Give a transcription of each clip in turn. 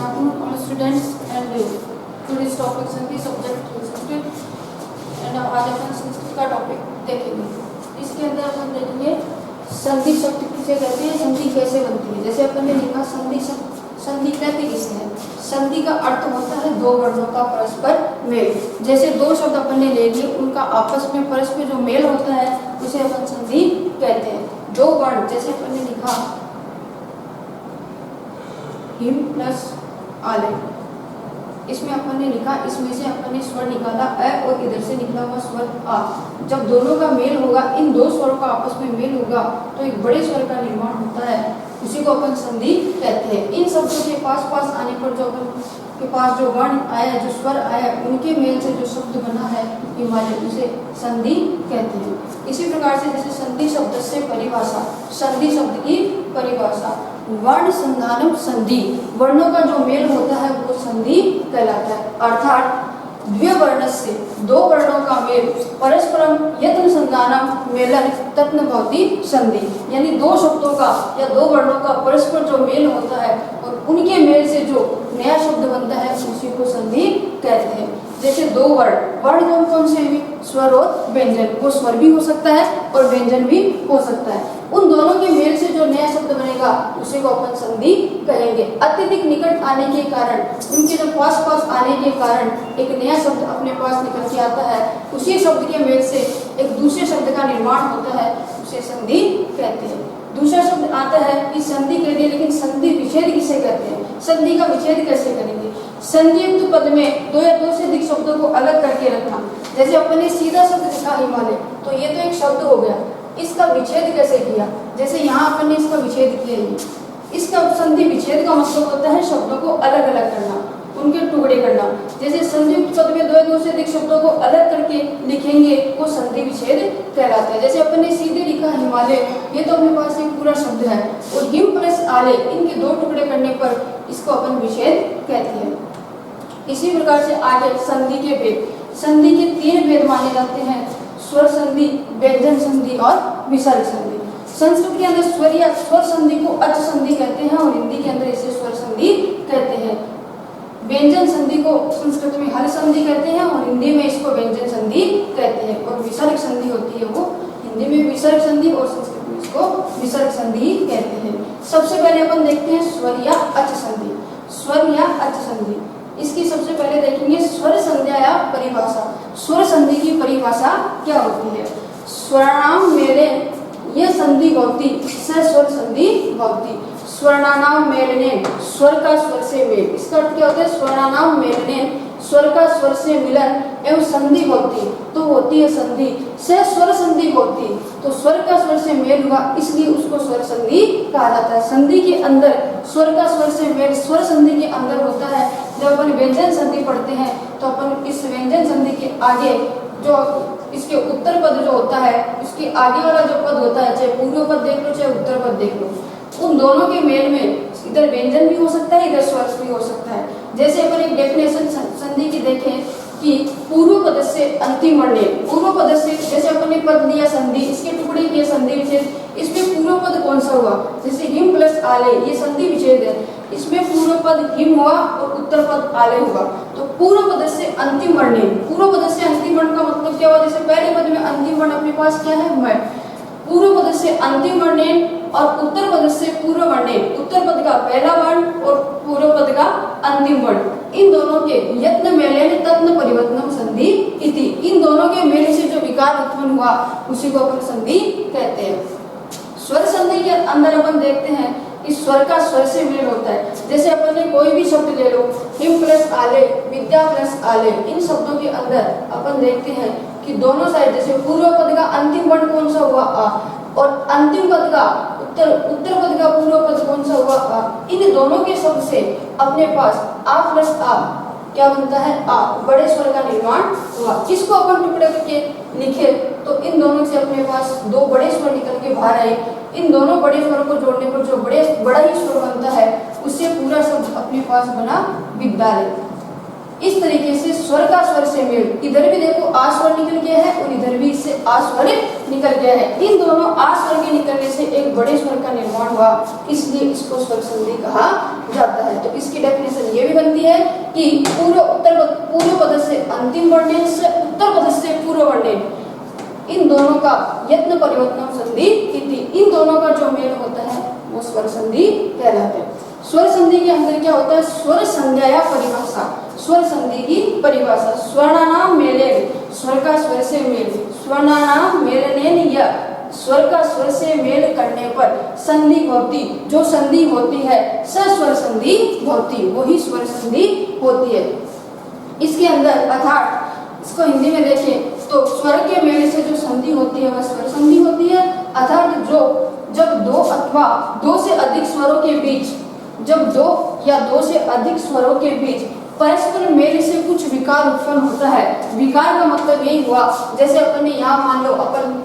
afternoon, all students, and today's topic संधि subject Sanskrit and आज अपन संस्कृत का टॉपिक देखेंगे। इसके अंदर अपन देखेंगे संधि शब्द किसे कहते हैं, संधि कैसे बनती है। जैसे अपन ने लिखा संधि शब्द, संधि कहते किसे हैं। संधि का अर्थ होता है दो वर्णों का परस्पर मेल। जैसे दो शब्द अपन ने ले लिए, उनका आपस में परस्पर जो मेल होता है उसे अपन संधि कहते हैं। दो वर्ण, जैसे अपन ने लिखा हिम प्लस आले, इसमें अपन ने लिखा, इसमें से अपन ने स्वर निकाला अ और इधर से निकला हुआ स्वर आ। जब दोनों का मेल होगा, इन दो स्वरों का आपस में मेल होगा तो एक बड़े स्वर का निर्माण होता है, उसी को अपन संधि कहते हैं। इन शब्दों के पास आने पर जो अपन के पास जो वर्ण आया, जो स्वर आया, उनके मेल से जो शब्द बना है हिमालय, उसे संधि कहते हैं। इसी प्रकार से जैसे संधि शब्द से परिभाषा, संधि शब्द की परिभाषा, वर्ण संधानम संधि, वर्णों का जो मेल होता है वो संधि कहलाता है। अर्थात द्विवर्णस्य, दो वर्णों का मेल, परस्परम यत्न संधानम मेलन तत्न भवति संधि, यानी दो शब्दों का या दो वर्णों का परस्पर जो मेल होता है और उनके मेल से जो नया शब्द बनता है उसी को संधि कहते हैं। जैसे दो वर्ण कौन कौन से हैं, स्वर और व्यंजन। वो स्वर भी हो सकता है और व्यंजन भी हो सकता है। उन दोनों के मेल से जो नया शब्द बनेगा उसी को अपन संधि कहेंगे। अत्यधिक निकट आने के कारण, उनके जो पास आने के कारण एक नया शब्द अपने पास निकल के आता है, उसी शब्द के मेल से एक दूसरे शब्द का निर्माण होता है, उसे संधि कहते हैं। दूसरा शब्द आता है कि संधि कहते हैं, लेकिन संधि विच्छेद किसे कहते हैं, संधि का विच्छेद कैसे करेंगे। संधियुक्त पद में दो या दो से अधिक शब्दों को अलग करके रखना। जैसे अपन ने सीधा शब्द लिखा हिमालय, तो ये तो एक शब्द हो गया, इसका विच्छेद कैसे किया। जैसे यहाँ अपन ने इसका विच्छेद किया, इसका संधि विच्छेद का मतलब होता है शब्दों को अलग अलग करना, उनके टुकड़े करना। जैसे संधियुक्त पद में दो या दो से अधिक शब्दों को अलग करके लिखेंगे वो संधि विच्छेद कहलाता है। जैसे अपन ने सीधे लिखा हिमालय, ये तो अपने पास एक पूरा शब्द है, और हिम प्लस आले, इनके दो टुकड़े करने पर इसको अपन विच्छेद कहते हैं। इसी प्रकार से आगे संधि के भेद, संधि के तीन भेद माने जाते हैं, स्वर संधि, व्यंजन संधि और विसर्ग संधि। संस्कृत के अंदर स्वर या स्वर संधि को अच संधि कहते हैं और हिंदी के अंदर इसे स्वर संधि कहते हैं। व्यंजन संधि को संस्कृत में हल संधि कहते हैं और हिंदी में इसको व्यंजन संधि कहते हैं। और विसर्ग संधि होती है वो हिंदी में विसर्ग संधि और संस्कृत में इसको विसर्ग संधि कहते हैं। सबसे पहले अपन देखते हैं स्वर या अच संधि। स्वर या अच संधि, इसकी सबसे पहले देखेंगे स्वर संध्या या परिभाषा। स्वर संधि की परिभाषा क्या होती है। स्वरनाम मेले ये संधि भवति, स्वर संधि भवति। स्वर्णानाम मेलने, स्वर का स्वर से मेल। इसका अर्थ क्या होता है, स्वर्णानाम मेलने, स्वर का स्वर से मिलन एवं संधि होती, तो होती है संधि। से स्वर संधि होती, तो स्वर का स्वर से मेल हुआ, इसलिए उसको स्वर संधि कहा जाता है। संधि के अंदर स्वर का स्वर से मेल स्वर संधि के अंदर होता है। जब अपन व्यंजन संधि पढ़ते हैं तो अपन इस व्यंजन संधि के आगे जो इसके उत्तर पद जो होता है, उसके आगे वाला जो पद होता है, चाहे पूर्व पद देख लो चाहे उत्तर पद देख लो, उन दोनों के मेल में इधर व्यंजन भी हो सकता है, इधर स्वर भी हो सकता है। जैसे अपन एक डेफिनेशन संधि की देखें कि पूर्व पद से अंतिम वर्ण, पूर्व पद से, जैसे अपन ने पद लिया संधि, इसके टुकड़े किए संधि विच्छेद, इसमें पूर्व पद कौन सा हुआ। जैसे हिम प्लस आले, ये संधि विच्छेद है, इसमें पूर्व पद हिम हुआ और उत्तर पद आले हुआ। तो पूर्व पद से अंतिम वर्ण, पूर्व पद से अंतिम वर्ण का मतलब क्या हुआ। जैसे पहले पद में अंतिम वर्ण अपने पास क्या है, मैं। पूर्व पद से अंतिम वर्ण और उत्तर पद से पूर्व वर्ण, उत्तर पद का पहला वर्ण और पूर्व पद का अंतिम वर्ण, इन दोनों के यत्न मेलन तत्न परिवर्तनम संधि इति, इन दोनों के मेल से जो विकार उत्पन्न हुआ उसी को अपन संधि कहते हैं। स्वर संधि के अंदर अपन देखते हैं कि स्वर का स्वर से मेल होता है। जैसे अपन ने कोई भी शब्द ले लो, हिम प्लस आले, विद्या प्लस आले, इन शब्दों के अंदर अपन देखते हैं कि दोनों साइड, जैसे पूर्व पद का अंतिम वर्ण कौन सा हुआ, आ, और अंतिम पद का उत्तर पद का पूर्व पद कौन सा हुआ, आ। इन दोनों के शब्द से अपने पास आ प्लस आ क्या बनता है, आ, बड़े स्वर का निर्माण हुआ। इसको अपन टुकड़े करके लिखे तो इन दोनों से अपने पास दो बड़े स्वर निकल के बाहर आए। इन दोनों बड़े स्वरों को जोड़ने पर जो बड़ा ही स्वर बनता है, उससे पूरा शब्द अपने पास बना विद्यालय। इस तरीके से स्वर का स्वर से मेल, इधर भी देखो आ स्वर निकल गया है और इधर भी इससे आ स्वर निकल गया है। इन दोनों आ स्वर के निकलने से एक बड़े स्वर का निर्माण हुआ, इसलिए इसको स्वर संधि कहा जाता है। तो इसकी डेफिनेशन ये अंतिम वर्णेन से उत्तर पद से पूर्व वर्णेन, इन दोनों का यत्न परिवर्तन संधि इति, इन दोनों का जो मेल होता है वो स्वर संधि कहलाते हैं। स्वर संधि के अंदर क्या होता है, स्वर संज्ञा या परिभाषा, स्वर संधि की परिभाषा, स्वर्णानाम मेले, स्वर का स्वर से मेल, स्वर्णानाम मेलनेन या, स्वर का स्वर से मेल करने पर संधि भवति, जो संधि होती है स स्वर संधि भवति, वही स्वर संधि होती है। इसके अंदर अर्थात इसको हिंदी में देखें तो स्वर के मेल से जो संधि होती है वह स्वर संधि होती है, अर्थात जो जब दो अथवा दो से अधिक स्वरों के बीच, जब दो या दो से अधिक स्वरों के बीच परस्पर मेल से कुछ विकार उत्पन्न होता है। विकार का मतलब यही हुआ, जैसे अपन ने यहाँ मान लो अपन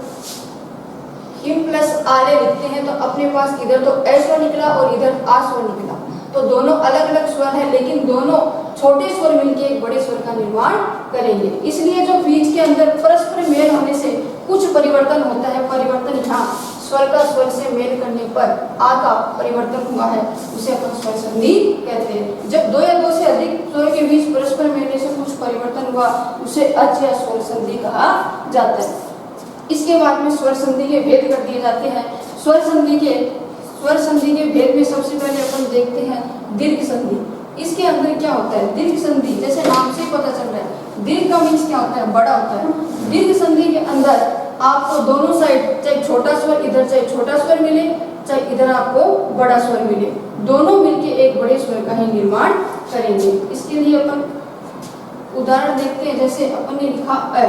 हिम प्लस आले लिखते हैं तो अपने पास इधर तो ए स्वर निकला और इधर आ स्वर निकला, तो दोनों अलग अलग स्वर है, लेकिन दोनों छोटे स्वर मिलकर एक बड़े स्वर का निर्माण करेंगे। इसलिए जो बीच के अंदर परस्पर मेल होने से कुछ परिवर्तन होता है, परिवर्तन यहाँ स्वर का स्वर से मेल करने पर आ का परिवर्तन हुआ है, उसे अपन स्वर संधि कहते हैं। जब दो या दो से अधिक स्वर के बीच परस्पर मेलने से कुछ परिवर्तन हुआ, उसे अच या स्वर संधि कहा जाता है। इसके बाद में स्वर संधि के भेद कर दिए जाते हैं। स्वर संधि के भेद में सबसे पहले अपन देखते हैं दीर्घ संधि। इसके अंदर क्या होता है, दीर्घ संधि जैसे नाम से पता चल रहा है, दीर्घ का मीन्स क्या होता है, बड़ा होता है। दीर्घ संधि के अंदर आपको दोनों साइड चाहे छोटा स्वर इधर चाहे छोटा स्वर मिले, चाहे इधर आपको बड़ा स्वर मिले, दोनों मिलके एक बड़े स्वर का ही निर्माण करेंगे। इसके लिए अपन उदाहरण देखते हैं, जैसे अपन ने लिखा अ,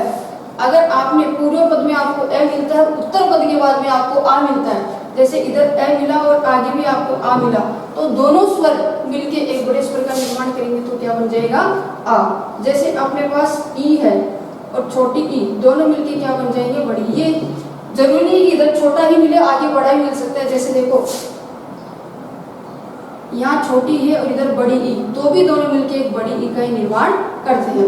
अगर आपने पूर्व पद में आपको ए मिलता है, उत्तर पद के बाद में आपको आ मिलता है, जैसे इधर ए मिला और आगे भी आपको आ मिला, तो दोनों स्वर मिलके एक बड़े स्वर का निर्माण करेंगे, तो क्या बन जाएगा, आ। जैसे अपने पास ई है और छोटी ई, दोनों मिलके क्या बन जाएंगे, बड़ी। ये जरूरी नहीं कि इधर छोटा ही मिले आगे बड़ा ही मिल सकता है, जैसे देखो यहाँ छोटी है और इधर बड़ी ई, तो भी दोनों मिलके एक बड़ी ई का ही निर्माण करते हैं।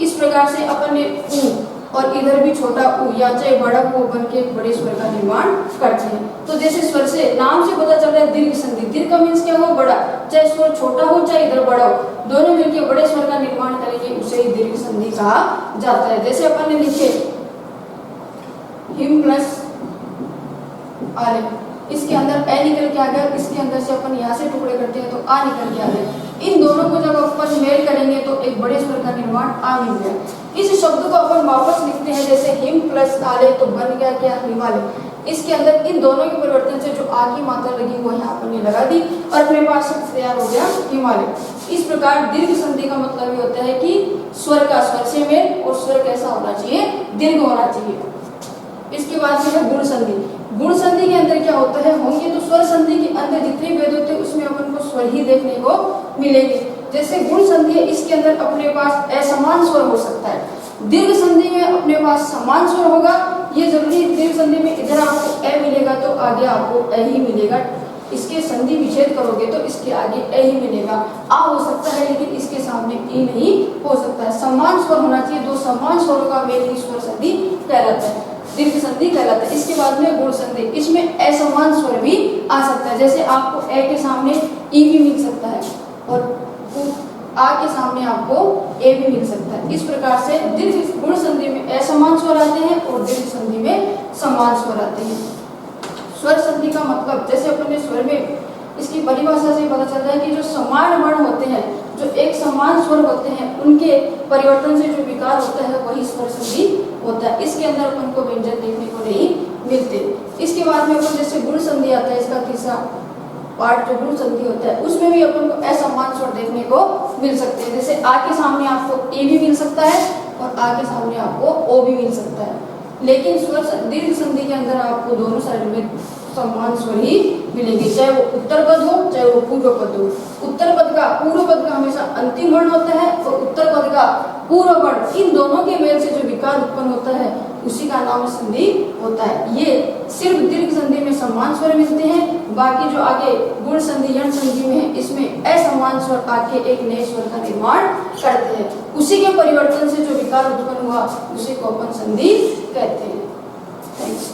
इस प्रकार से अपन ने ऊ और इधर भी छोटा ऊ या चाहे बड़ा ऊ बन के एक बड़े स्वर का निर्माण करते हैं। तो जैसे स्वर से नाम से पता चल रहा है दीर्घ संधि, दीर्घ का मीन्स क्या हो, बड़ा, चाहे स्वर छोटा हो चाहे इधर बड़ा हो, दोनों मिलकर बड़े स्वर का निर्माण करेंगे, उसे ही दीर्घ संधि कहा जाता है। जैसे अपन ने लिखे हिम प्लस आले, इसके अंदर ए निकल के आ गया, इसके अंदर से अपन यहाँ से टुकड़े करते हैं तो आ निकल के आ गया। इन दोनों को जब अपन मेल करेंगे तो एक बड़े स्वर का निर्माण आ मिल गया। इस शब्द को अपन वापस लिखते हैं, जैसे हिम प्लस आले तो बन गया क्या, हिमालय। इसके अंदर इन दोनों के परिवर्तन से जो आ की मात्रा लगी वो यहाँ अपन ने लगा दी और अपने पास शब्द तैयार हो गया हिमालय। इस प्रकार दीर्घ संधि का मतलब ये होता है कि स्वर का स्वर से मेल, और स्वर कैसा होना चाहिए, दीर्घ होना चाहिए। इसके बाद से है गुण संधि। गुण संधि के अंदर क्या होता है, होंगे तो स्वर संधि के अंदर जितने भेद होते हैं उसमें अपन को स्वर ही देखने को मिलेंगे। जैसे गुण संधि है, इसके अंदर अपने पास असमान स्वर हो सकता है। दीर्घ संधि में अपने पास समान स्वर होगा। ये जरूरी, दीर्घ संधि में इधर आपको ए मिलेगा तो आगे आपको ए ही मिलेगा, इसके संधि विच्छेद करोगे तो इसके आगे ए ही मिलेगा। आ हो सकता है लेकिन इसके सामने ई नहीं हो सकता है। समान स्वर होना चाहिए, दो समान स्वरों का मेल ही स्वर संधि कहलाता है, दीर्घ संधि कहलाता है। इसके बाद में गुण संधि, इसमें असमान स्वर भी आ सकता है, जैसे आपको ए के सामने ई भी मिल सकता है और आ के सामने आपको ए भी मिल सकता है। इस प्रकार से दीर्घ गुण संधि में असमान स्वर आते हैं और दीर्घ संधि में समान स्वर आते हैं। स्वर संधि का मतलब, जैसे अपन ने स्वर में इसकी परिभाषा से पता चल रहा है कि जो समान वर्ण होते हैं, जो एक समान स्वर होते हैं, उनके परिवर्तन से जो विकार होता है वही स्वर संधि होता है। इसके अंदर अपन को व्यंजन देखने को नहीं मिलते। इसके बाद में अपन जैसे गुण संधि आता है, इसका तीसरा पार्ट जो गुण संधि होता है, उसमें भी अपन को असमान स्वर देखने को मिल सकते हैं। जैसे आ के सामने आपको ए भी मिल सकता है और आ के सामने आपको ओ भी मिल सकता है, लेकिन स्वर दीर्घ संधि के अंदर आपको दोनों साइड में समान स्वर ही मिलेंगे, चाहे वो उत्तर पद हो चाहे वो पूर्व पद हो। उत्तर पद का पूर्व पद का हमेशा अंतिम वर्ण होता है और उत्तर पद का पूर्व वर्ण, इन दोनों के मेल से जो विकार उत्पन्न होता है उसी का नाम संधि होता है। ये सिर्फ दीर्घ संधि में समान स्वर मिलते हैं, बाकी जो आगे गुण संधि यण संधि में है इसमें असमान स्वर आके एक नए स्वर का निर्माण करते हैं। उसी के परिवर्तन से जो विकार उत्पन्न हुआ उसी को अपन संधि कहते हैं। थैंक्स।